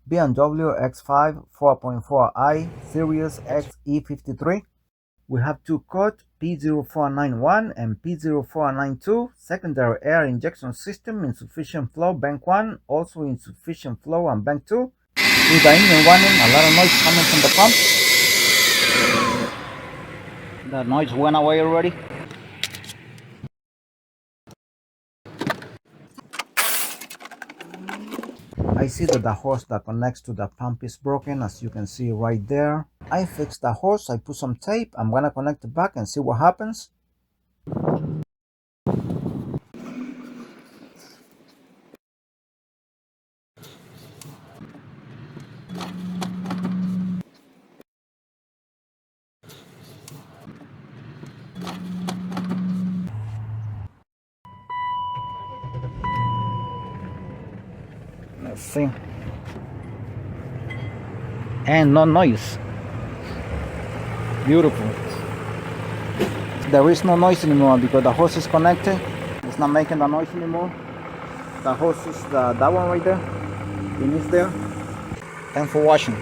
BMW X5 4.4i Series XE53. We have two codes, P0491 and P0492, secondary air injection system, insufficient flow, bank 1, also insufficient flow on bank 2. With the engine running, a lot of noise coming from the pump. That noise went away already. I see that the hose that connects to the pump is broken, as you can see right there. I fixed the hose, I put some tape, I'm gonna connect it back and see what happens. Let's see. And no noise. Beautiful. There is no noise anymore because the hose is connected. It's not making the noise anymore. The hose is that one right there. It is there. Thanks for watching.